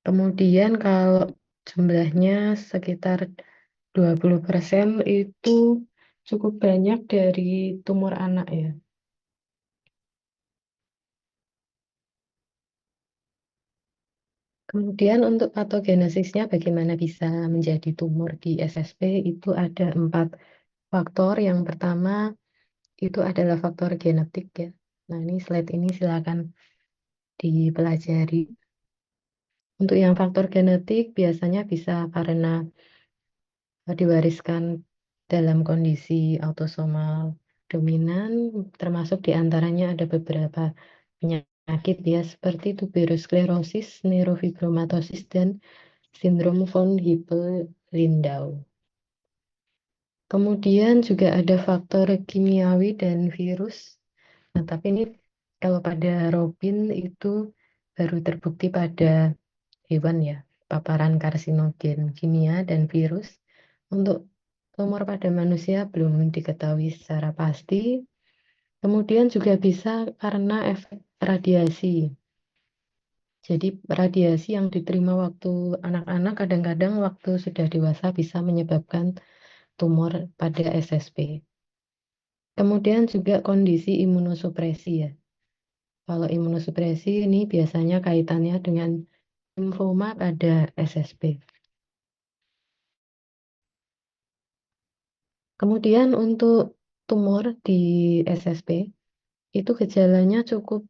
Kemudian kalau jumlahnya sekitar 20% itu cukup banyak dari tumor anak ya. Kemudian untuk patogenesisnya bagaimana bisa menjadi tumor di SSP itu ada 4 faktor. Yang pertama itu adalah faktor genetik ya. Nah ini slide ini silakan dipelajari. Untuk yang faktor genetik biasanya bisa karena diwariskan dalam kondisi autosomal dominan, termasuk diantaranya ada beberapa penyakit ya seperti tuberosklerosis, neurofibromatosis, dan sindrom von Hippel-Lindau. Kemudian juga ada faktor kimiawi dan virus. Nah, tapi ini kalau pada Robin itu baru terbukti pada hewan ya, paparan karsinogen kimia dan virus. Untuk tumor pada manusia belum diketahui secara pasti. Kemudian juga bisa karena efek radiasi. Jadi radiasi yang diterima waktu anak-anak kadang-kadang waktu sudah dewasa bisa menyebabkan tumor pada SSP. Kemudian juga kondisi imunosupresi ya. Kalau imunosupresi ini biasanya kaitannya dengan limfoma pada SSP. Kemudian untuk tumor di SSP itu gejalanya cukup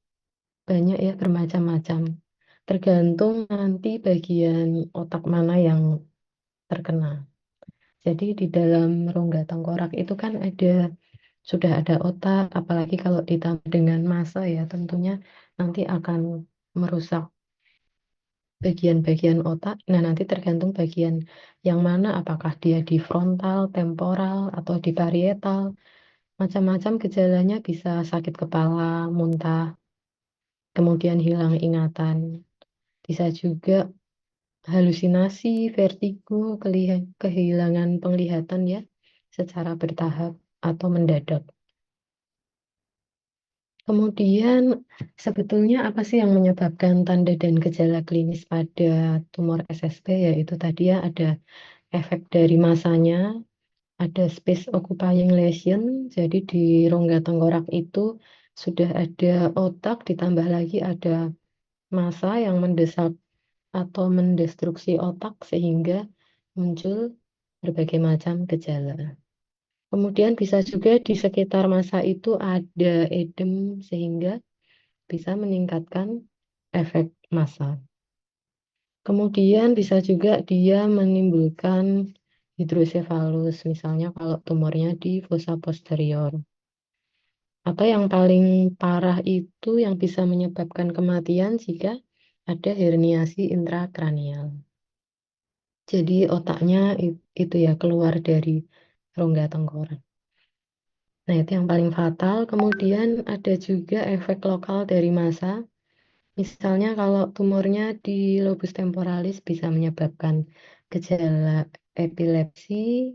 banyak ya, bermacam-macam. Tergantung nanti bagian otak mana yang terkena. Jadi di dalam rongga tengkorak itu kan sudah ada otak, apalagi kalau ditambah dengan massa ya tentunya nanti akan merusak bagian-bagian otak. Nah, nanti tergantung bagian yang mana, apakah dia di frontal, temporal, atau di parietal. Macam-macam gejalanya bisa sakit kepala, muntah, kemudian hilang ingatan. Bisa juga halusinasi, vertigo, kehilangan penglihatan ya, secara bertahap atau mendadak. Kemudian sebetulnya apa sih yang menyebabkan tanda dan gejala klinis pada tumor SSP? Yaitu tadi ya ada efek dari masanya, ada space occupying lesion, jadi di rongga tengkorak itu sudah ada otak, ditambah lagi ada massa yang mendesak atau mendestruksi otak sehingga muncul berbagai macam gejala. Kemudian bisa juga di sekitar massa itu ada edem sehingga bisa meningkatkan efek massa. Kemudian bisa juga dia menimbulkan hidrosefalus, misalnya kalau tumornya di fossa posterior. Atau yang paling parah itu yang bisa menyebabkan kematian jika ada herniasi intrakranial. Jadi otaknya itu ya keluar dari rongga tengkorak. Nah, itu yang paling fatal. Kemudian ada juga efek lokal dari massa. Misalnya kalau tumornya di lobus temporalis bisa menyebabkan gejala epilepsi.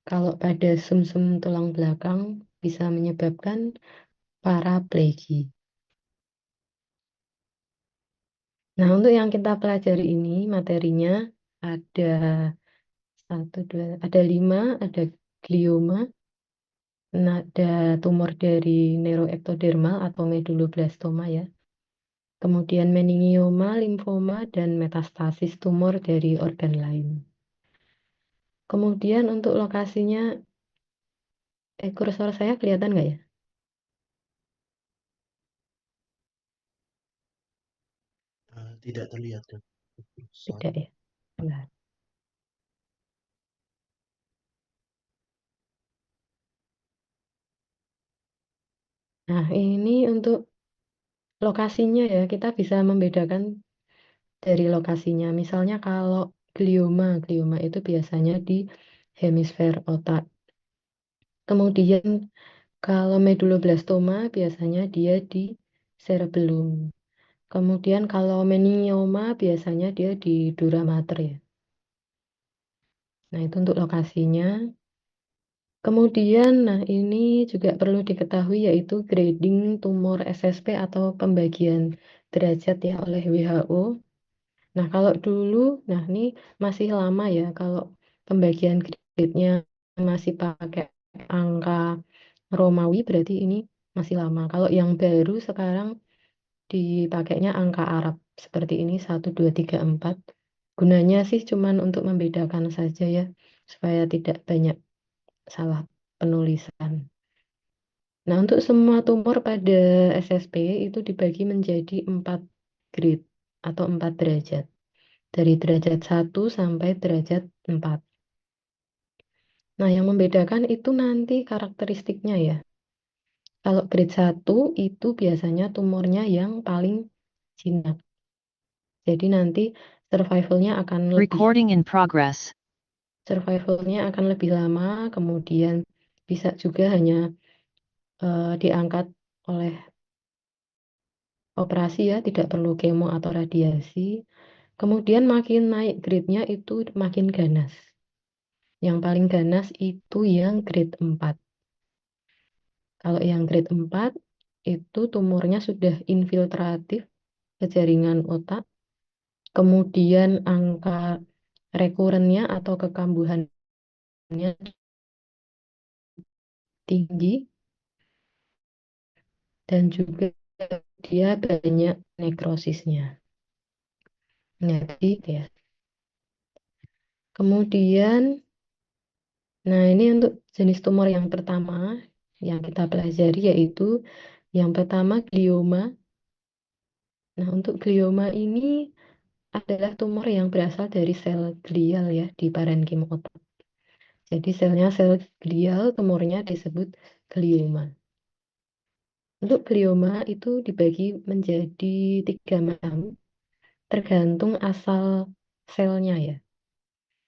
Kalau pada sumsum tulang belakang bisa menyebabkan paraplegi. Nah, untuk yang kita pelajari ini materinya ada satu, dua, ada 5, ada glioma, ada tumor dari neuroektodermal atau medulloblastoma ya. Kemudian meningioma, limfoma, dan metastasis tumor dari organ lain. Kemudian untuk lokasinya, kursor saya kelihatan nggak ya? Tidak terlihat ya. Tidak ya. Nah, nah, ini untuk lokasinya ya, kita bisa membedakan dari lokasinya. Misalnya kalau glioma itu biasanya di hemisfer otak. Kemudian kalau medulloblastoma biasanya dia di cerebellum. Kemudian kalau meningioma biasanya dia di dura mater ya. Nah, itu untuk lokasinya. Kemudian, nah ini juga perlu diketahui yaitu grading tumor SSP atau pembagian derajat ya oleh WHO. Nah, kalau dulu, nah ini masih lama ya, kalau pembagian grade-nya masih pakai angka Romawi, berarti ini masih lama. Kalau yang baru sekarang dipakainya angka Arab, seperti ini, 1, 2, 3, 4. Gunanya sih cuman untuk membedakan saja ya, supaya tidak banyak salah penulisan. Nah, untuk semua tumor pada SSP itu dibagi menjadi 4 grade atau 4 derajat. Dari derajat 1 sampai derajat 4. Nah, yang membedakan itu nanti karakteristiknya ya. Kalau grade 1 itu biasanya tumornya yang paling jinak. Jadi nanti survivalnya akan lebih Recording in progress. survivalnya akan lebih lama, kemudian bisa juga hanya diangkat oleh operasi ya, tidak perlu kemo atau radiasi. Kemudian makin naik grade-nya itu makin ganas. Yang paling ganas itu yang grade 4. Kalau yang grade 4 itu tumornya sudah infiltratif ke jaringan otak, kemudian angka rekurennya atau kekambuhannya tinggi, dan juga dia banyak nekrosisnya. Jadi ya. Kemudian, nah ini untuk jenis tumor yang pertama yang kita pelajari yaitu yang pertama glioma. Nah, untuk glioma ini adalah tumor yang berasal dari sel glial ya di parenkim otak. Jadi selnya sel glial, tumornya disebut glioma. Untuk glioma itu dibagi menjadi 3 macam, tergantung asal selnya ya.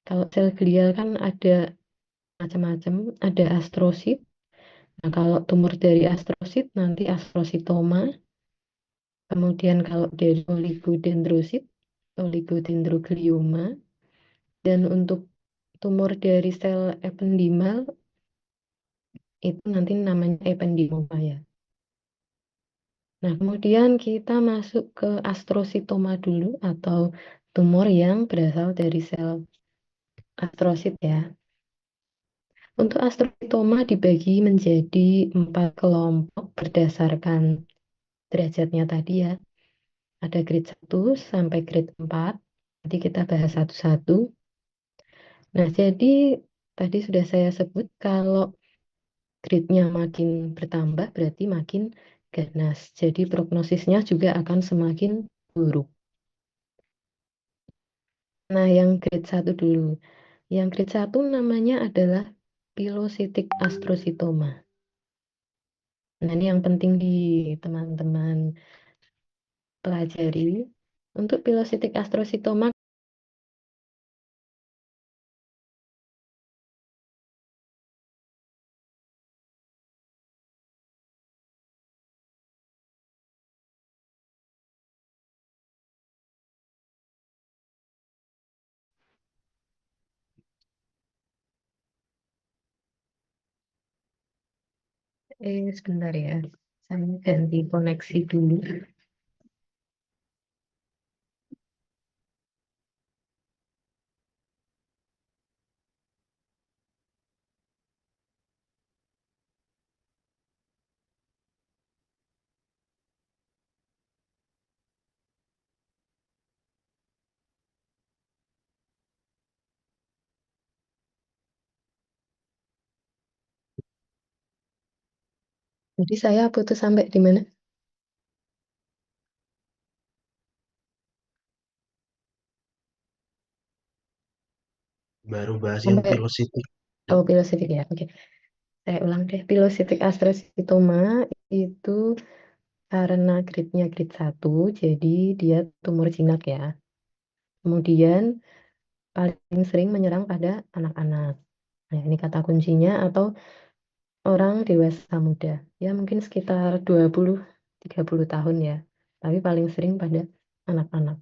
Kalau sel glial kan ada macam-macam, ada astrosit. Nah, kalau tumor dari astrosit nanti astrositoma. Kemudian kalau dari oligodendrosit, oligodendroglioma. Dan untuk tumor dari sel ependimal itu nanti namanya ependimoma ya. Nah, kemudian kita masuk ke astrositoma dulu atau tumor yang berasal dari sel astrosit ya. Untuk astrositoma dibagi menjadi 4 kelompok berdasarkan derajatnya tadi ya. Ada grade 1 sampai grade 4. Nanti kita bahas satu-satu. Nah, jadi tadi sudah saya sebut kalau grade-nya makin bertambah berarti makin ganas. Jadi prognosisnya juga akan semakin buruk. Nah, yang grade 1 dulu. Yang grade 1 namanya adalah pilocytic astrocytoma. Nah, ini yang penting di teman-teman pelajari. Untuk pilocytic astrocytoma, sebentar ya, saya ganti koneksi dulu. Jadi saya putus sampai di mana? Baru bahas yang Sampai pilositik. pilocytic ya. Oke. Saya ulang deh. Pilocytic astrocytoma itu karena grade-nya grade 1, jadi dia tumor jinak ya. Kemudian paling sering menyerang pada anak-anak. Nah, ini kata kuncinya atau orang dewasa muda. Ya, mungkin sekitar 20-30 tahun ya. Tapi paling sering pada anak-anak.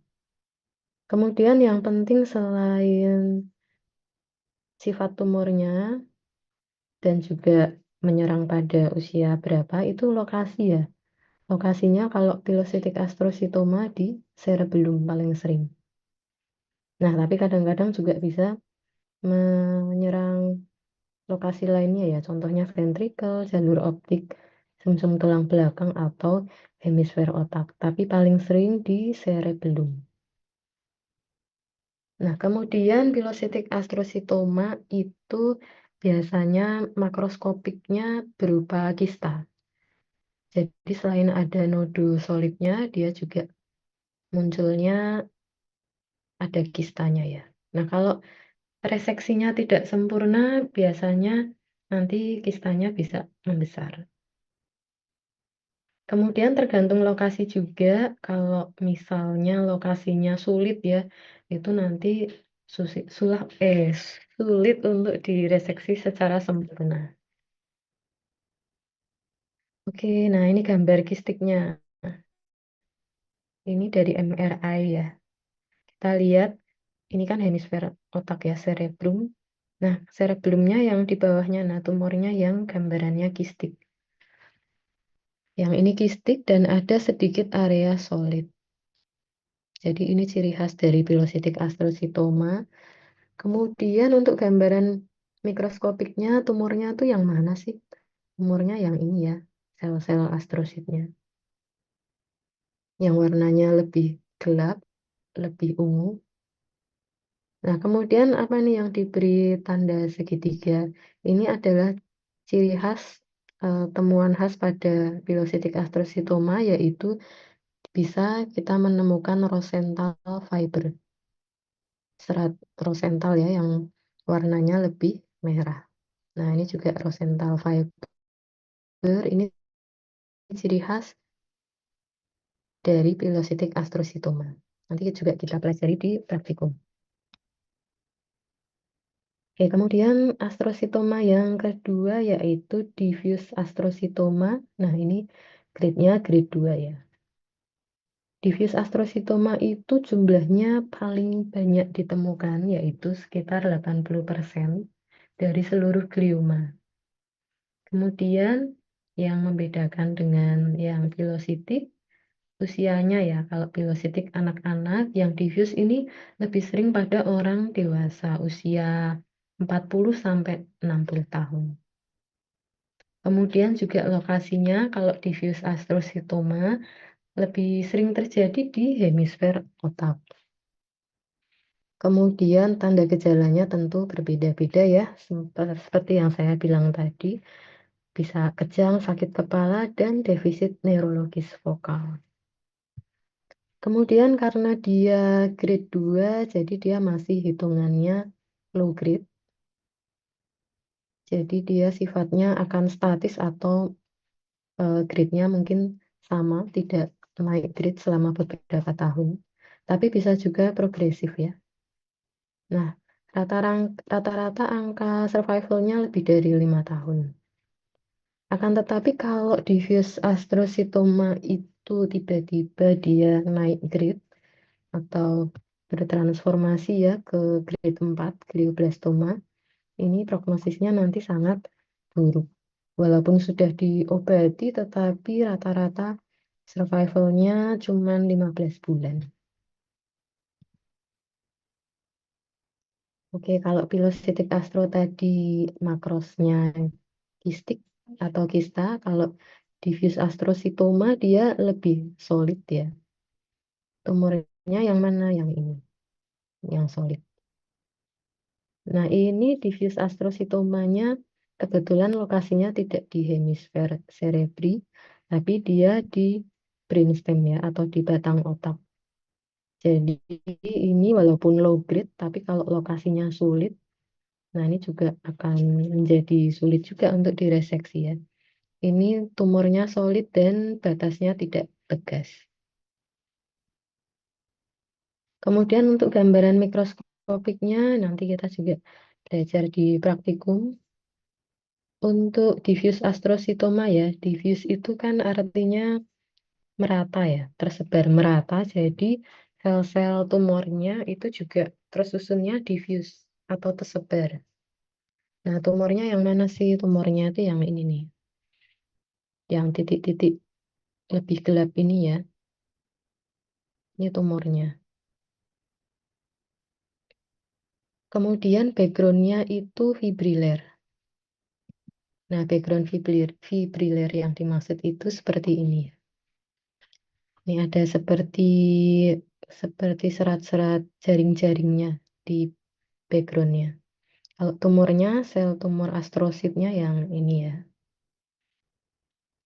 Kemudian yang penting selain sifat tumornya, dan juga menyerang pada usia berapa itu lokasi ya. Lokasinya kalau pilocytic astrocytoma di cerebellum paling sering. Nah, tapi kadang-kadang juga bisa menyerang lokasi lainnya ya, contohnya ventricle, jalur optik, sumsum tulang belakang atau hemisfer otak, tapi paling sering di cerebellum. Nah, kemudian pilocytic astrocytoma itu biasanya makroskopiknya berupa kista. Jadi selain ada nodul solidnya, dia juga munculnya ada kistanya ya. Nah, kalau reseksinya tidak sempurna, biasanya nanti kistanya bisa membesar. Kemudian tergantung lokasi juga, kalau misalnya lokasinya sulit ya, itu nanti sulit untuk direseksi secara sempurna. Oke, nah ini gambar kistiknya. Ini dari MRI ya. Kita lihat, ini kan hemisfer otak ya, cerebrum. Nah, cerebrumnya yang di bawahnya, nah tumornya yang gambarannya kistik. Yang ini kistik dan ada sedikit area solid. Jadi ini ciri khas dari pilocytic astrocytoma. Kemudian untuk gambaran mikroskopiknya, tumornya tuh yang mana sih? Tumornya yang ini ya, sel-sel astrositnya. Yang warnanya lebih gelap, lebih ungu. Nah, kemudian apa nih yang diberi tanda segitiga? Ini adalah ciri khas, temuan khas pada pilocytic astrocytoma, yaitu bisa kita menemukan rosental fiber. Serat rosental ya, yang warnanya lebih merah. Nah, ini juga rosental fiber. Ini ciri khas dari pilocytic astrocytoma. Nanti juga kita pelajari di praktikum. Oke, kemudian astrocytoma yang kedua yaitu diffuse astrocytoma. Nah, ini grade-nya grade 2 ya. Diffuse astrocytoma itu jumlahnya paling banyak ditemukan, yaitu sekitar 80% dari seluruh glioma. Kemudian yang membedakan dengan yang pilositik, usianya ya. Kalau pilositik anak-anak, yang diffuse ini lebih sering pada orang dewasa usia 40 sampai 60 tahun. Kemudian juga lokasinya kalau diffuse astrocytoma lebih sering terjadi di hemisfer otak. Kemudian tanda gejalanya tentu berbeda-beda ya, seperti yang saya bilang tadi, bisa kejang, sakit kepala, dan defisit neurologis vokal. Kemudian karena dia grade 2, jadi dia masih hitungannya low grade. Jadi dia sifatnya akan statis atau grade-nya mungkin sama, tidak naik grade selama beberapa tahun. Tapi bisa juga progresif ya. Nah, rata-rata angka survival-nya lebih dari 5 tahun. Akan tetapi kalau diffuse astrocytoma itu tiba-tiba dia naik grade atau bertransformasi ya ke grade 4, glioblastoma, ini prognosisnya nanti sangat buruk. Walaupun sudah diobati, tetapi rata-rata survival-nya cuma 15 bulan. Oke, kalau pilocytic astro tadi makrosnya kistik atau kista, kalau diffuse astrocytoma dia lebih solid ya. Tumornya yang mana? Yang ini, yang solid. Nah, ini diffuse astrocytomanya kebetulan lokasinya tidak di hemisfer cerebri, tapi dia di brainstem ya, atau di batang otak. Jadi ini walaupun low grade, tapi kalau lokasinya sulit, nah ini juga akan menjadi sulit juga untuk direseksi ya. Ini tumornya solid dan batasnya tidak tegas. Kemudian untuk gambaran mikroskopiknya nanti kita juga belajar di praktikum. Untuk diffuse astrocytoma ya, diffuse itu kan artinya merata ya, tersebar merata. Jadi sel-sel tumornya itu juga tersusunnya diffuse atau tersebar. Nah, tumornya yang mana sih? Tumornya itu yang ini nih, yang titik-titik lebih gelap ini ya. Ini tumornya. Kemudian backgroundnya itu fibriler. Nah, background fibriler yang dimaksud itu seperti ini. Ini ada seperti serat-serat jaring-jaringnya di backgroundnya. Kalau tumornya, sel tumor astrositnya yang ini ya,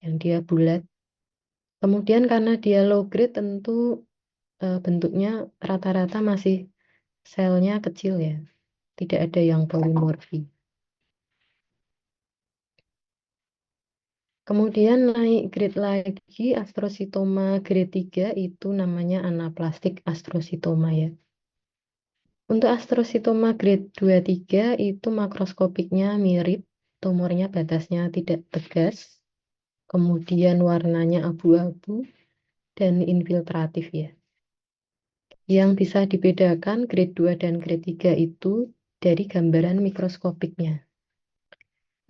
yang dia bulat. Kemudian karena dia low grade tentu bentuknya rata-rata masih selnya kecil ya, tidak ada yang polimorfi. Kemudian naik grade lagi, astrositoma grade 3 itu namanya anaplastik astrositoma ya. Untuk astrositoma grade 2-3 itu makroskopiknya mirip, tumornya batasnya tidak tegas, kemudian warnanya abu-abu dan infiltratif ya. Yang bisa dibedakan grade 2 dan grade 3 itu dari gambaran mikroskopiknya.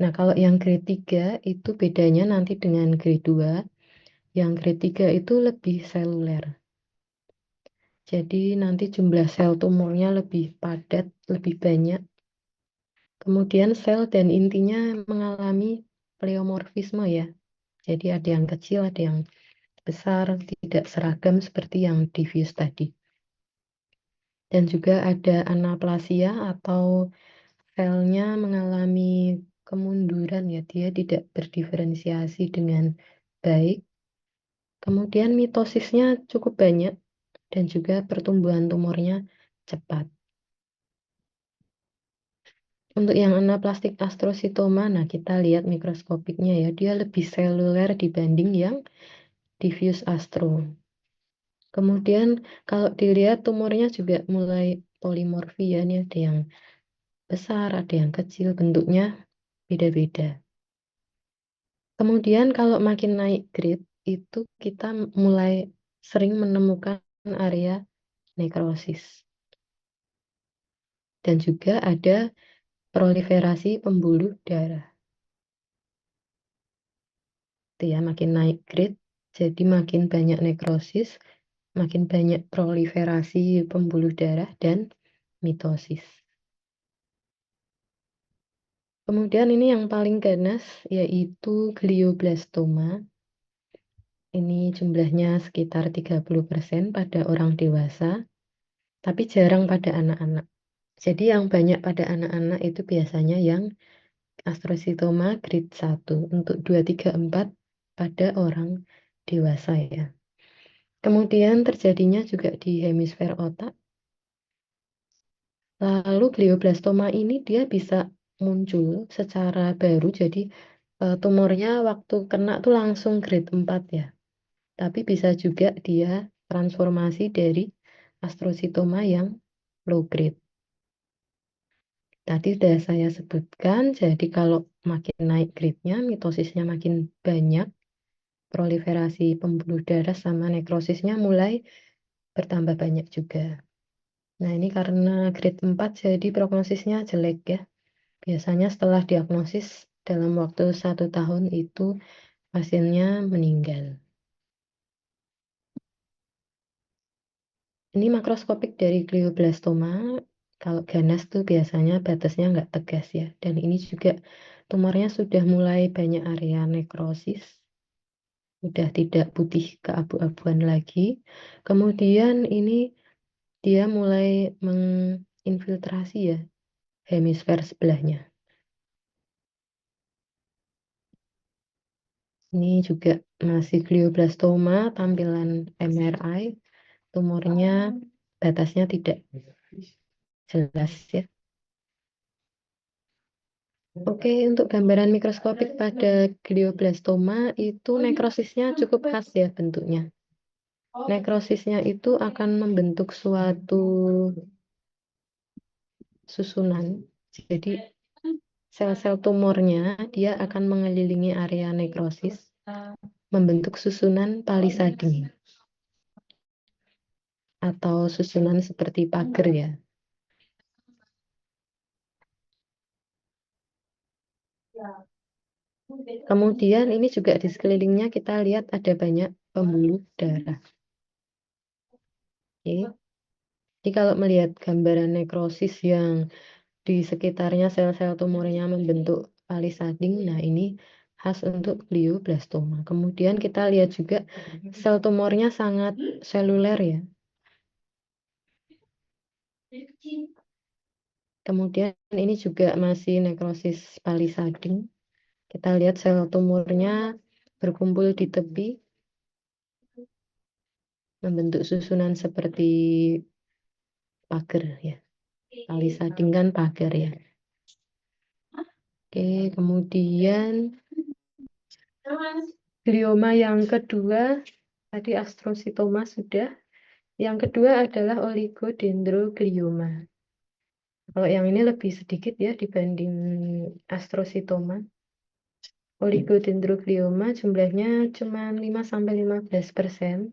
Nah, kalau yang grade 3 itu bedanya nanti dengan grade 2. Yang grade 3 itu lebih seluler. Jadi nanti jumlah sel tumornya lebih padat, lebih banyak. Kemudian sel dan intinya mengalami pleomorfisme ya. Jadi ada yang kecil, ada yang besar, tidak seragam seperti yang diffuse tadi. Dan juga ada anaplasia atau selnya mengalami kemunduran ya, dia tidak berdiferensiasi dengan baik. Kemudian mitosisnya cukup banyak dan juga pertumbuhan tumornya cepat. Untuk yang anaplastik astrositoma, nah kita lihat mikroskopiknya ya, dia lebih seluler dibanding yang diffuse astro. Kemudian kalau dilihat tumornya juga mulai polimorfi ya, ini ada yang besar, ada yang kecil, bentuknya beda-beda. Kemudian kalau makin naik grade, itu kita mulai sering menemukan area nekrosis. Dan juga ada proliferasi pembuluh darah. Itu ya, makin naik grade, jadi makin banyak nekrosis, makin banyak proliferasi pembuluh darah dan mitosis. Kemudian ini yang paling ganas yaitu glioblastoma. Ini jumlahnya sekitar 30% pada orang dewasa, tapi jarang pada anak-anak. Jadi yang banyak pada anak-anak itu biasanya yang astrositoma grade 1 untuk 2, 3, 4 pada orang dewasa ya. Kemudian terjadinya juga di hemisfer otak. Lalu glioblastoma ini dia bisa muncul secara baru, jadi tumornya waktu kena tuh langsung grade 4 ya. Tapi bisa juga dia transformasi dari astrositoma yang low grade. Tadi sudah saya sebutkan, jadi kalau makin naik grade-nya, mitosisnya makin banyak, proliferasi pembuluh darah sama nekrosisnya mulai bertambah banyak juga. Nah, ini karena grade 4 jadi prognosisnya jelek ya. Biasanya setelah diagnosis dalam waktu 1 tahun itu pasiennya meninggal. Ini makroskopik dari glioblastoma. Kalau ganas tuh biasanya batasnya nggak tegas ya. Dan ini juga tumornya sudah mulai banyak area nekrosis. Sudah tidak putih keabu-abuan lagi. Kemudian ini dia mulai menginfiltrasi ya hemisfer sebelahnya. Ini juga masih glioblastoma, tampilan MRI, tumornya batasnya tidak jelas ya. Oke, untuk gambaran mikroskopik pada glioblastoma itu nekrosisnya cukup khas ya bentuknya. Nekrosisnya itu akan membentuk suatu susunan. Jadi sel-sel tumornya dia akan mengelilingi area nekrosis, membentuk susunan palisading atau susunan seperti pagar ya. Kemudian ini juga di sekelilingnya kita lihat ada banyak pembuluh darah. Oke. Jadi kalau melihat gambaran nekrosis yang di sekitarnya sel-sel tumornya membentuk palisading, nah ini khas untuk glioblastoma. Kemudian kita lihat juga sel tumornya sangat seluler ya. Kemudian ini juga masih nekrosis palisading. Kita lihat sel tumornya berkumpul di tepi, membentuk susunan seperti pagar ya. Palisading kan pagar ya. Oke, kemudian glioma yang kedua, tadi astrositoma sudah. Yang kedua adalah oligodendroglioma. Kalau yang ini lebih sedikit ya dibanding astrositoma. Oligodendroglioma jumlahnya cuma 5-15%,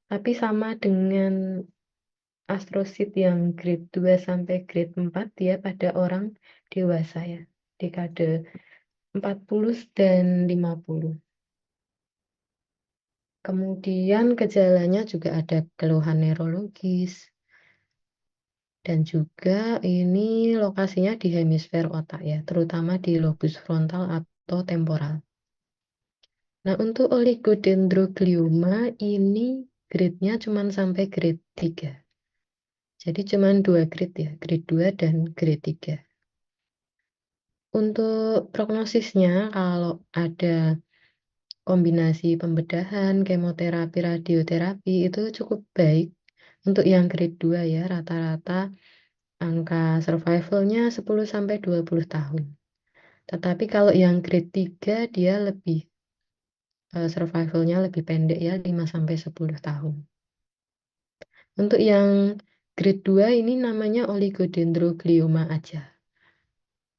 tapi sama dengan astrosit yang grade 2 sampai grade 4 ya pada orang dewasa ya, dekade 40 dan 50. Kemudian gejalanya juga ada keluhan neurologis, dan juga ini lokasinya di hemisfer otak ya, terutama di lobus frontal atau temporal. Nah, untuk oligodendroglioma ini grade-nya cuma sampai grade 3. Jadi cuma 2 grade ya, grade 2 dan grade 3. Untuk prognosisnya kalau ada kombinasi pembedahan, kemoterapi, radioterapi itu cukup baik. Untuk yang grade 2 ya, rata-rata angka survivalnya 10-20 tahun. Tetapi kalau yang grade 3 dia lebih survivalnya lebih pendek ya, 5-10 tahun. Untuk yang grade 2 ini namanya oligodendroglioma aja.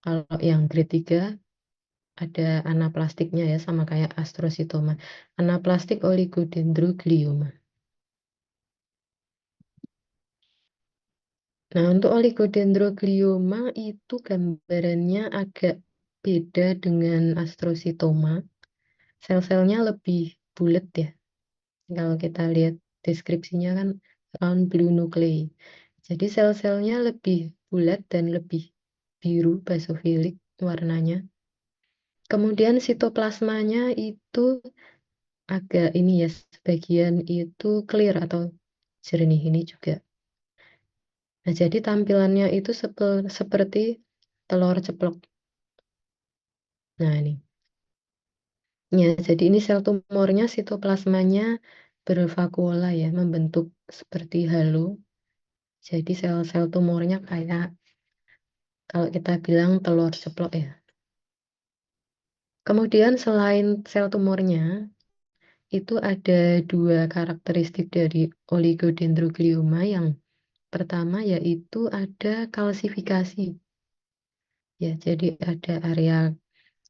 Kalau yang grade 3 ada anaplastiknya ya, sama kayak astrositoma. Anaplastik oligodendroglioma. Nah, untuk oligodendroglioma itu gambarannya agak beda dengan astrositoma. Sel-selnya lebih bulat ya. Kalau kita lihat deskripsinya kan round blue nuclei. Jadi sel-selnya lebih bulat dan lebih biru basofilik warnanya. Kemudian sitoplasmanya itu agak ini ya, sebagian itu clear atau jernih ini juga. Nah, jadi tampilannya itu seperti telur ceplok. Nah, ini. Ya, jadi ini sel tumornya, sitoplasmanya bervakuola ya, membentuk seperti halo. Jadi sel-sel tumornya kayak kalau kita bilang telur ceplok ya. Kemudian selain sel tumornya, itu ada 2 karakteristik dari oligodendroglioma. Yang pertama yaitu ada kalsifikasi. Ya, jadi ada area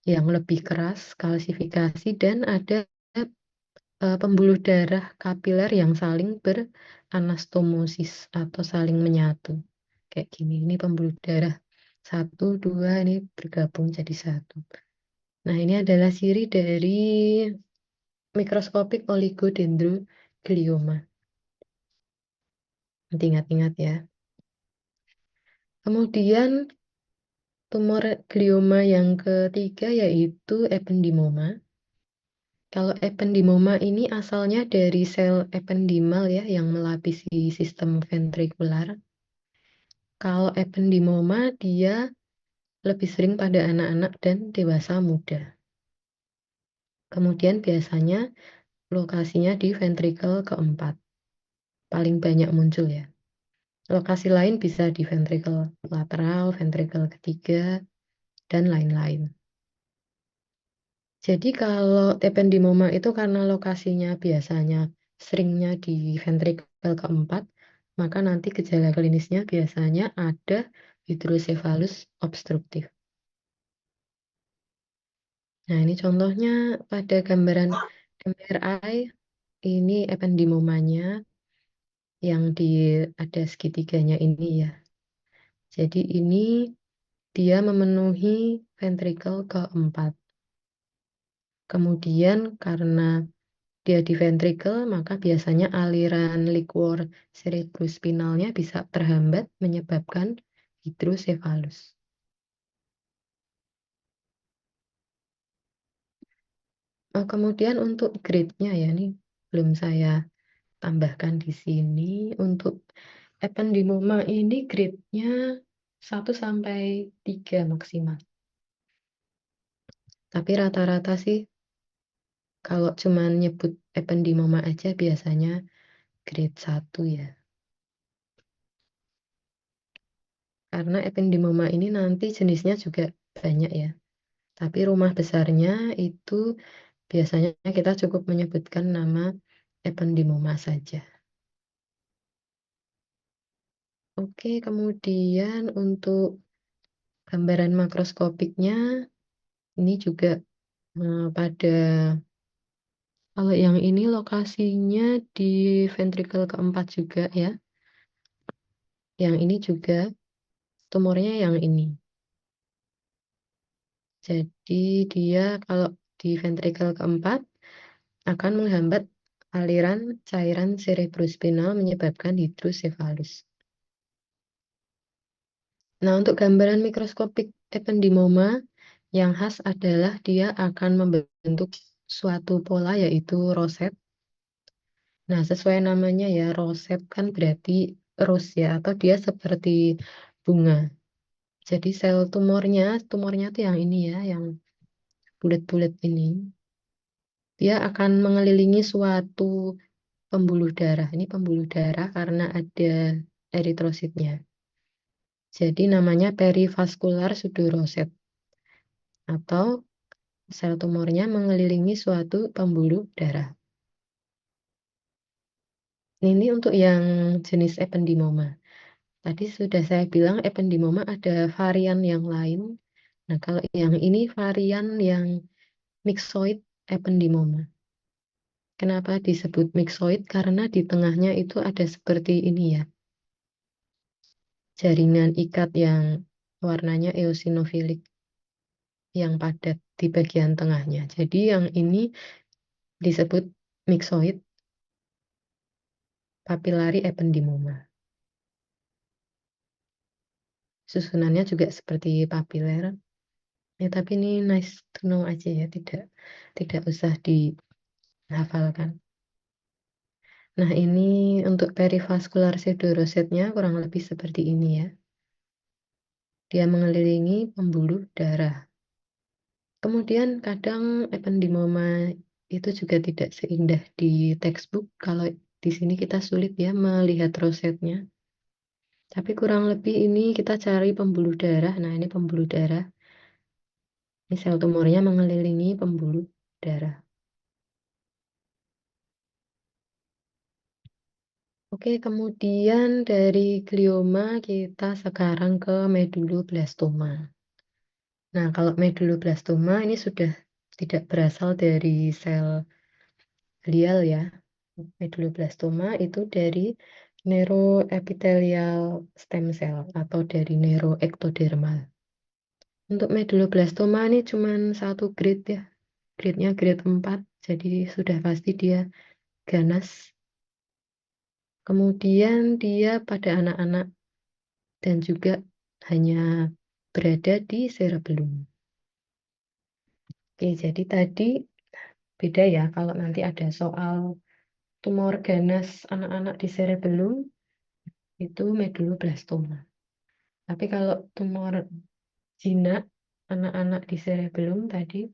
yang lebih keras, kalsifikasi, dan ada pembuluh darah kapiler yang saling beranastomosis atau saling menyatu. Kayak gini, ini pembuluh darah 1, 2, ini bergabung jadi 1. Nah, ini adalah ciri dari mikroskopik oligodendroglioma. Nanti ingat-ingat ya. Kemudian tumor glioma yang ketiga yaitu ependimoma. Kalau ependimoma ini asalnya dari sel ependimal ya yang melapisi sistem ventrikular. Kalau ependimoma dia lebih sering pada anak-anak dan dewasa muda. Kemudian biasanya lokasinya di ventrikel keempat. Paling banyak muncul ya. Lokasi lain bisa di ventrikel lateral, ventrikel ketiga, dan lain-lain. Jadi kalau ependimoma itu karena lokasinya biasanya seringnya di ventrikel keempat, maka nanti gejala klinisnya biasanya ada hidrosefalus obstruktif. Nah, ini contohnya pada gambaran MRI, ini ependimomanya yang ada segitiganya ini ya. Jadi ini dia memenuhi ventrikel keempat. Kemudian karena dia di ventricle, maka biasanya aliran liquor cerebrospinalnya bisa terhambat menyebabkan hidrosefalus. Kemudian untuk grade-nya ya, ini belum saya tambahkan di sini. Untuk ependymoma ini grade-nya 1 sampai 3 maksimal. Tapi rata-rata sih kalau cuma nyebut ependymoma aja biasanya grade 1 ya. Karena ependymoma ini nanti jenisnya juga banyak ya. Tapi rumah besarnya itu biasanya kita cukup menyebutkan nama ependymoma saja. Oke, kemudian untuk gambaran makroskopiknya ini juga pada kalau yang ini lokasinya di ventricle keempat juga ya. Yang ini juga tumornya yang ini. Jadi dia kalau di ventricle keempat akan menghambat aliran cairan cerebrospinal menyebabkan hidrosefalus. Nah, untuk gambaran mikroskopik ependymoma yang khas adalah dia akan membentuk suatu pola yaitu roset. Nah, sesuai namanya ya, roset kan berarti rose ya, atau dia seperti bunga. Jadi sel tumornya tuh yang ini ya, yang bulat-bulat ini. Dia akan mengelilingi suatu pembuluh darah. Ini pembuluh darah karena ada eritrositnya. Jadi namanya perivaskular pseudoroset atau sel tumornya mengelilingi suatu pembuluh darah. Ini untuk yang jenis ependymoma. Tadi sudah saya bilang ependymoma ada varian yang lain. Nah, kalau yang ini varian yang myxoid ependymoma. Kenapa disebut myxoid? Karena di tengahnya itu ada seperti ini ya. Jaringan ikat yang warnanya eosinofilik yang padat di bagian tengahnya. Jadi yang ini disebut myxoid papillary ependymoma. Susunannya juga seperti papiler. Ya, tapi ini nice to know aja ya, tidak usah dihafalkan. Nah, ini untuk perivaskular pseudorosetnya kurang lebih seperti ini ya. Dia mengelilingi pembuluh darah. Kemudian kadang ependymoma itu juga tidak seindah di textbook. Kalau di sini kita sulit ya melihat rosetnya. Tapi kurang lebih ini kita cari pembuluh darah. Nah, ini pembuluh darah. Ini sel tumornya mengelilingi pembuluh darah. Oke, kemudian dari glioma kita sekarang ke medulloblastoma. Nah, kalau medulloblastoma ini sudah tidak berasal dari sel glial ya. Medulloblastoma itu dari neuroepithelial stem cell atau dari neuroektodermal. Untuk medulloblastoma ini cuma satu grade ya. Grade-nya grade 4, jadi sudah pasti dia ganas. Kemudian dia pada anak-anak dan juga hanya berada di cerebellum. Oke, jadi tadi beda ya kalau nanti ada soal tumor ganas anak-anak di cerebellum itu medulloblastoma. Tapi kalau tumor jinak anak-anak di cerebellum tadi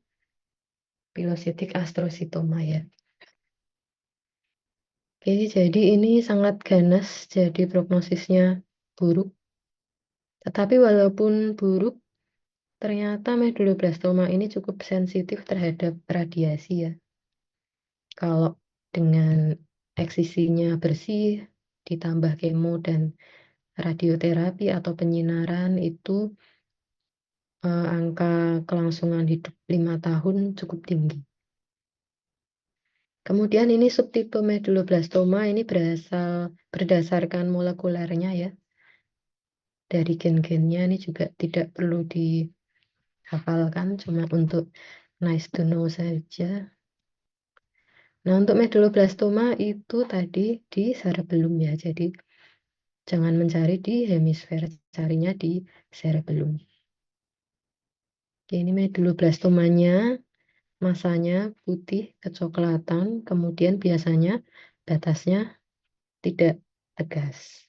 pilocytic astrocytoma ya. Oke, jadi ini sangat ganas, jadi prognosisnya buruk. Tetapi walaupun buruk, ternyata medulloblastoma ini cukup sensitif terhadap radiasi ya. Kalau dengan eksisinya bersih, ditambah kemo dan radioterapi atau penyinaran itu angka kelangsungan hidup 5 tahun cukup tinggi. Kemudian ini subtipe medulloblastoma ini berdasarkan molekulernya ya. Dari gen-gennya ini juga tidak perlu dihafalkan, cuma untuk nice to know saja. Nah, untuk medulloblastoma itu tadi di cerebellum ya. Jadi jangan mencari di hemisfer, carinya di cerebellum. Oke, ini medulloblastomanya, masanya putih kecoklatan, kemudian biasanya batasnya tidak tegas.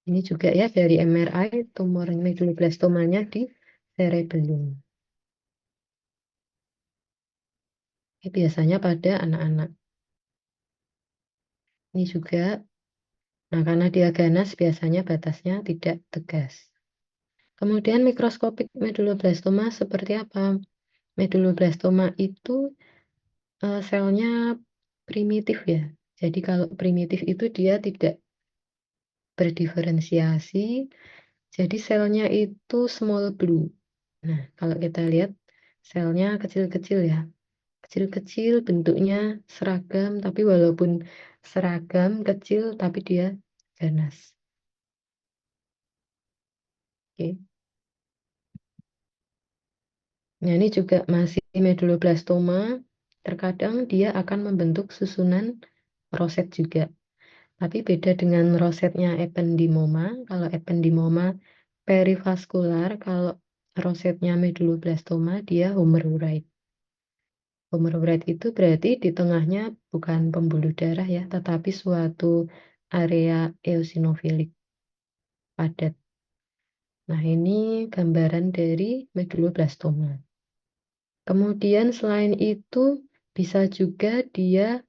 Ini juga ya dari MRI tumor medulloblastomanya di cerebellum. Ini biasanya pada anak-anak. Ini juga, nah karena dia ganas biasanya batasnya tidak tegas. Kemudian mikroskopik medulloblastoma seperti apa? Medulloblastoma itu selnya primitif ya. Jadi kalau primitif itu dia tidak berdiferensiasi. Jadi selnya itu small blue. Nah, kalau kita lihat selnya kecil-kecil ya. Kecil-kecil bentuknya seragam, tapi walaupun seragam kecil tapi dia ganas. Oke. Nah, ini juga masih medulloblastoma. Terkadang dia akan membentuk susunan roset juga. Tapi beda dengan rosetnya ependymoma. Kalau ependymoma perivaskular, kalau rosetnya medulloblastoma dia homeroid. Homeroid itu berarti di tengahnya bukan pembuluh darah ya, tetapi suatu area eosinofilik padat. Nah, ini gambaran dari medulloblastoma. Kemudian selain itu bisa juga dia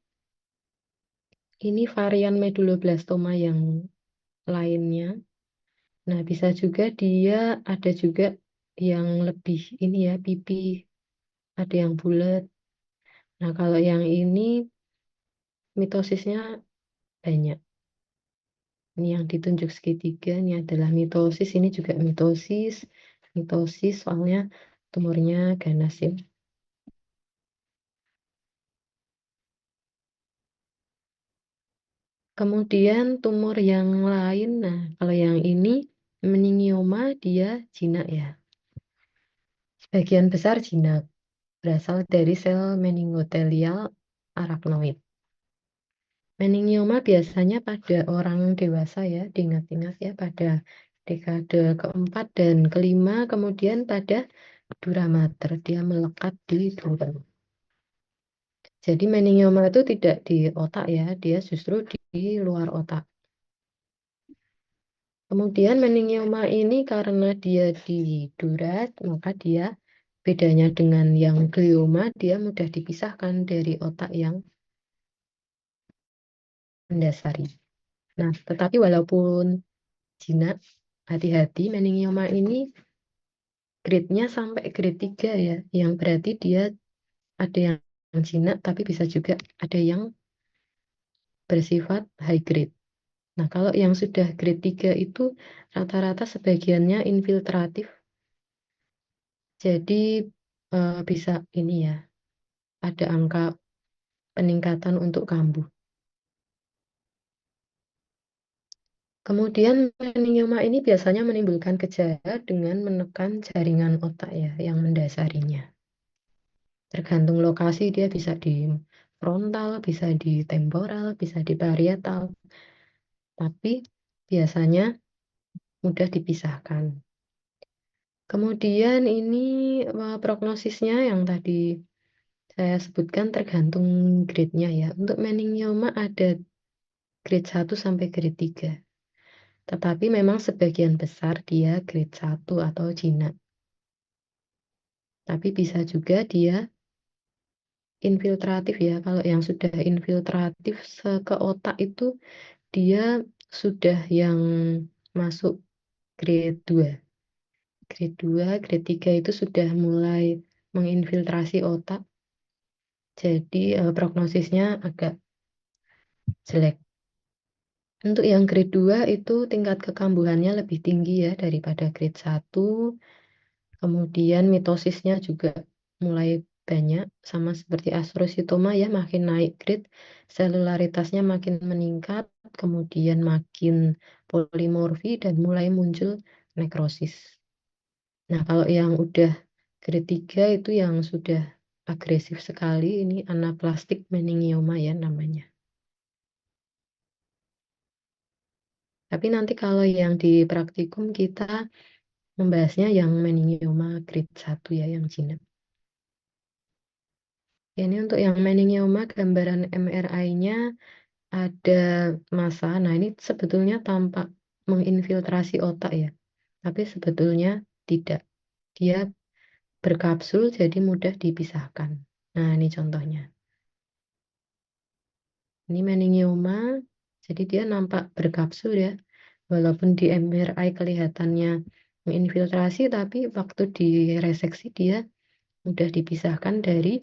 ini varian medulloblastoma yang lainnya. Nah, bisa juga dia ada juga yang lebih ini ya, pipi, ada yang bulat. Nah, kalau yang ini mitosisnya banyak. Ini yang ditunjuk segitiga, ini adalah mitosis, ini juga mitosis. Mitosis soalnya tumornya ganas ya. Kemudian tumor yang lain, nah kalau yang ini meningioma dia jinak ya. Sebagian besar jinak, berasal dari sel meningotelial arachnoid. Meningioma biasanya pada orang dewasa ya, diingat-ingat ya pada dekade keempat dan kelima, kemudian pada dura mater, dia melekat di dura. Jadi meningioma itu tidak di otak ya, dia justru di luar otak. Kemudian meningioma ini karena dia di dura, maka dia bedanya dengan yang glioma, dia mudah dipisahkan dari otak yang mendasari. Nah, tetapi walaupun jinak, hati-hati meningioma ini grade-nya sampai grade 3 ya, yang berarti dia ada yang jinak tapi bisa juga ada yang bersifat high grade. Nah, kalau yang sudah grade 3 itu rata-rata sebagiannya infiltratif. Jadi bisa ini ya, ada angka peningkatan untuk kambuh. Kemudian meningioma ini biasanya menimbulkan gejala dengan menekan jaringan otak ya yang mendasarinya. Tergantung lokasi dia bisa di frontal, bisa di temporal, bisa di parietal. Tapi biasanya mudah dipisahkan. Kemudian ini prognosisnya yang tadi saya sebutkan tergantung grade-nya ya. Untuk meningioma ada grade 1 sampai grade 3. Tetapi memang sebagian besar dia grade 1 atau jinak. Tapi bisa juga dia infiltratif ya. Kalau yang sudah infiltratif ke otak itu dia sudah yang masuk grade 2. Grade 2, grade 3 itu sudah mulai menginfiltrasi otak. Jadi prognosisnya agak jelek. Untuk yang grade 2 itu tingkat kekambuhannya lebih tinggi ya daripada grade 1. Kemudian mitosisnya juga mulai banyak, sama seperti astrositoma ya, makin naik grade, selularitasnya makin meningkat, kemudian makin polimorfi dan mulai muncul nekrosis. Nah, kalau yang udah Grade 3 itu yang sudah agresif sekali, ini anaplastik meningioma ya namanya. Tapi nanti kalau yang di praktikum kita membahasnya yang meningioma grade 1 ya, yang jinak. Ini untuk yang meningioma, gambaran MRI-nya ada massa. Nah, ini sebetulnya tampak menginfiltrasi otak ya. Tapi sebetulnya tidak. Dia berkapsul jadi mudah dipisahkan. Nah, ini contohnya. Ini meningioma, jadi dia nampak berkapsul ya. Walaupun di MRI kelihatannya menginfiltrasi, tapi waktu direseksi dia mudah dipisahkan dari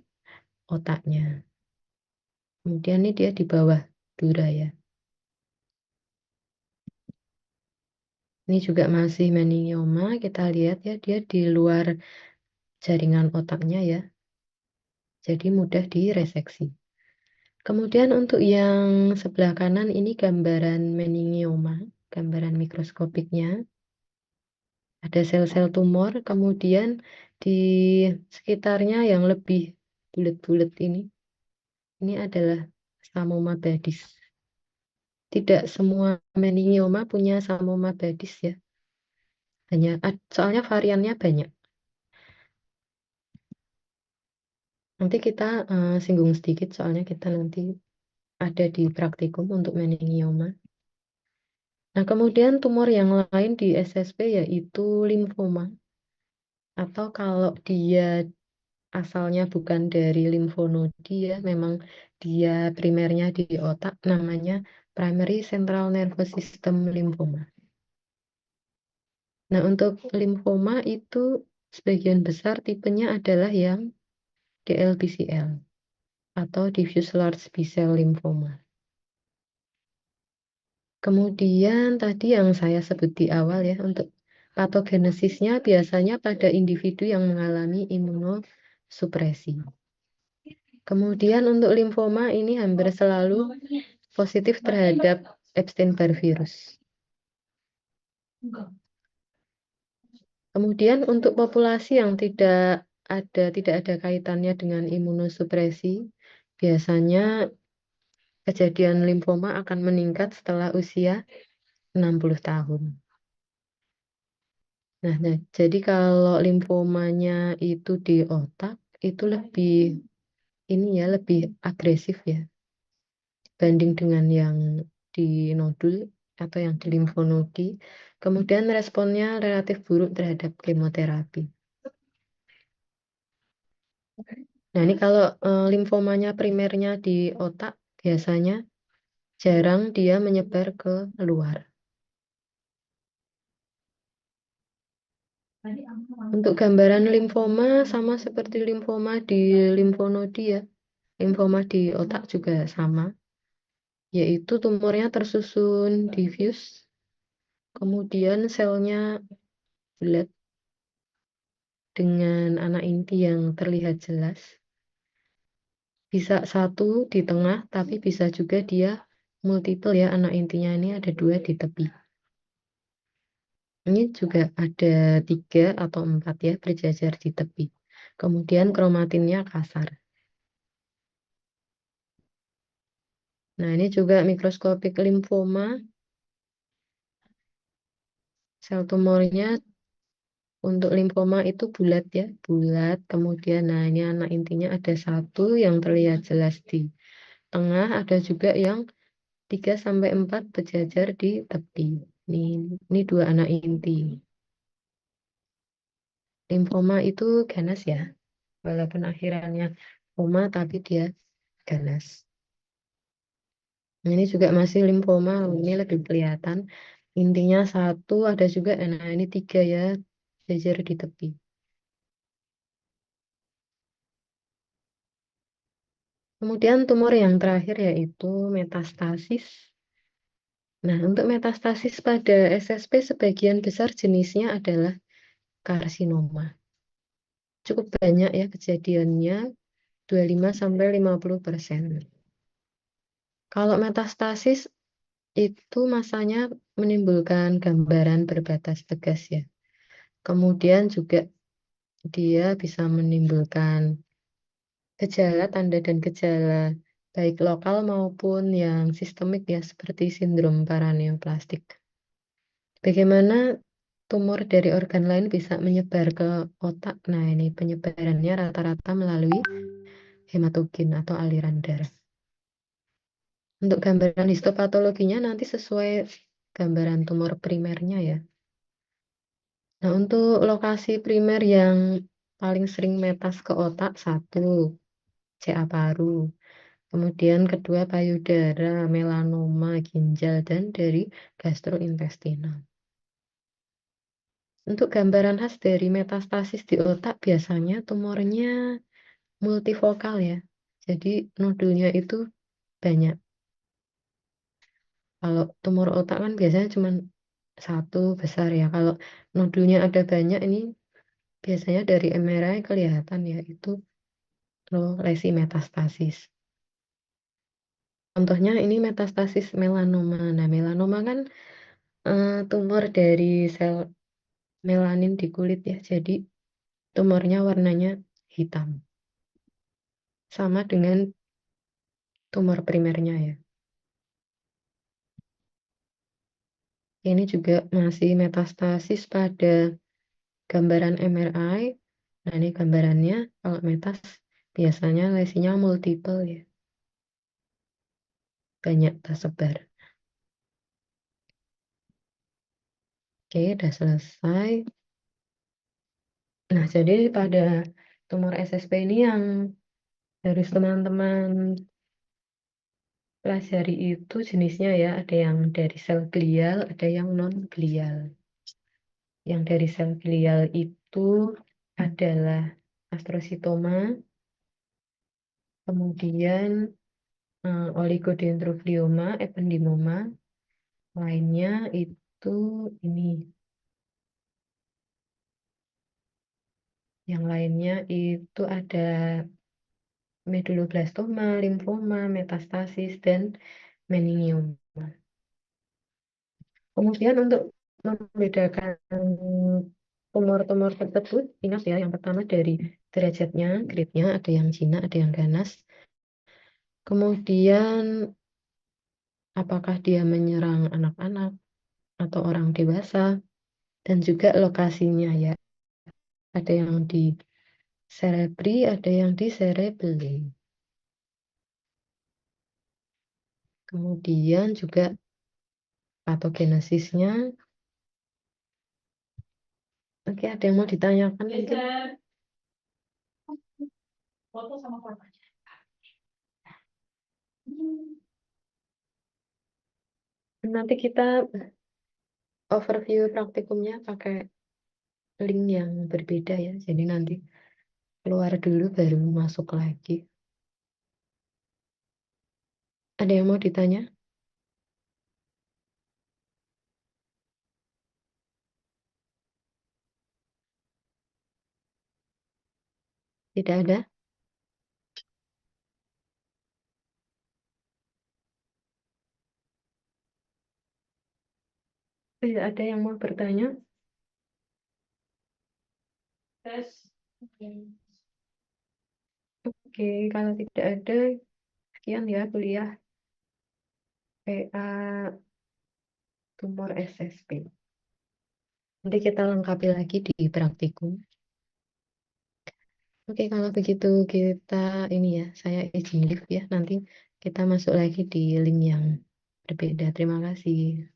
otaknya. Kemudian ini dia di bawah dura ya. Ini juga masih meningioma, kita lihat ya, dia di luar jaringan otaknya ya. Jadi mudah direseksi. Kemudian untuk yang sebelah kanan ini gambaran meningioma, gambaran mikroskopiknya. Ada sel-sel tumor, kemudian di sekitarnya yang lebih bulat-bulat ini adalah Psammoma badis. Tidak semua meningioma punya Psammoma badis ya. Soalnya variannya banyak. Nanti kita singgung sedikit soalnya kita nanti ada di praktikum untuk meningioma. Nah, kemudian tumor yang lain di SSP yaitu limfoma. Atau kalau dia asalnya bukan dari limfonodi ya, memang dia primernya di otak, namanya primary central nervous system lymphoma. Nah, untuk limfoma itu sebagian besar tipenya adalah yang DLBCL atau diffuse large B-cell lymphoma. Kemudian tadi yang saya sebut di awal ya, untuk patogenesisnya biasanya pada individu yang mengalami imunosupresi. Kemudian untuk limfoma ini hampir selalu positif terhadap Epstein-Barr virus. Kemudian untuk populasi yang tidak ada kaitannya dengan imunosupresi, biasanya kejadian limfoma akan meningkat setelah usia 60 tahun. Nah, jadi kalau limfomanya itu di otak, itu lebih agresif ya, banding dengan yang di nodul atau yang di limfonodi. Kemudian responnya relatif buruk terhadap kemoterapi. Nah, ini kalau limfomanya primernya di otak, biasanya jarang dia menyebar ke luar. Untuk gambaran limfoma sama seperti limfoma di limfonodi ya. Limfoma di otak juga sama, yaitu tumornya tersusun diffuse, kemudian selnya bulat dengan anak inti yang terlihat jelas. Bisa satu di tengah, tapi bisa juga dia multiple ya, anak intinya ini ada 2 di tepi. Ini juga ada 3 atau 4 ya, berjajar di tepi. Kemudian kromatinnya kasar. Nah, ini juga mikroskopik limfoma. Sel tumornya untuk limfoma itu bulat ya, bulat. Kemudian, nah ini anak intinya ada 1 yang terlihat jelas di tengah, ada juga yang 3-4 berjajar di tepi. Ini 2 anak inti. Limfoma itu ganas ya, walaupun akhirannya koma tapi dia ganas. Ini juga masih limfoma, ini lebih kelihatan. Intinya 1, ada juga, nah ini 3 ya, jajar di tepi. Kemudian tumor yang terakhir yaitu metastasis. Nah, untuk metastasis pada SSP sebagian besar jenisnya adalah karsinoma. Cukup banyak ya kejadiannya, 25-50%. Kalau metastasis itu masanya menimbulkan gambaran berbatas tegas ya. Kemudian juga dia bisa menimbulkan gejala, tanda dan gejala baik lokal maupun yang sistemik ya seperti sindrom paraneoplastik. Bagaimana tumor dari organ lain bisa menyebar ke otak? Nah, ini penyebarannya rata-rata melalui hematogen atau aliran darah. Untuk gambaran histopatologinya nanti sesuai gambaran tumor primernya ya. Nah, untuk lokasi primer yang paling sering metas ke otak, satu, CA paru. Kemudian kedua, payudara, melanoma, ginjal, dan dari gastrointestinal. Untuk gambaran khas dari metastasis di otak, biasanya tumornya multivokal ya. Jadi nodulnya itu banyak. Kalau tumor otak kan biasanya cuma satu besar ya. Kalau nodulnya ada banyak ini biasanya dari MRI kelihatan ya itu lesi metastasis. Contohnya ini metastasis melanoma. Nah, melanoma kan tumor dari sel melanin di kulit ya. Jadi tumornya warnanya hitam. Sama dengan tumor primernya ya. Ini juga masih metastasis pada gambaran MRI. Nah, ini gambarannya kalau metas biasanya lesinya multiple ya. Banyak tersebar. Oke, udah selesai. Nah, jadi pada tumor SSP ini yang harus teman-teman pelajari itu jenisnya ya. Ada yang dari sel glial, ada yang non glial. Yang dari sel glial itu adalah astrositoma, kemudian oligodendroglioma, ependimoma, lainnya itu ini. Yang lainnya itu ada medulloblastoma, limfoma, metastasis, dan meningioma. Kemudian untuk membedakan tumor-tumor tersebut, ingat ya, yang pertama dari derajatnya, grade-nya, ada yang jinak, ada yang ganas. Kemudian apakah dia menyerang anak-anak atau orang dewasa, dan juga lokasinya ya. Ada yang di cerebri, ada yang di cerebellum. Kemudian juga patogenesisnya. Oke, ada yang mau ditanyakan mungkin? Foto sama korbannya. Nanti kita overview praktikumnya pakai link yang berbeda ya. Jadi nanti keluar dulu baru masuk lagi. Ada yang mau ditanya? Tidak ada? Tidak ada yang mau bertanya? Tes. Oke, kalau tidak ada, sekian ya kuliah PA tumor SSP. Nanti kita lengkapi lagi di praktikum. Oke, kalau begitu kita ini ya, saya izin live ya. Nanti kita masuk lagi di link yang berbeda. Terima kasih.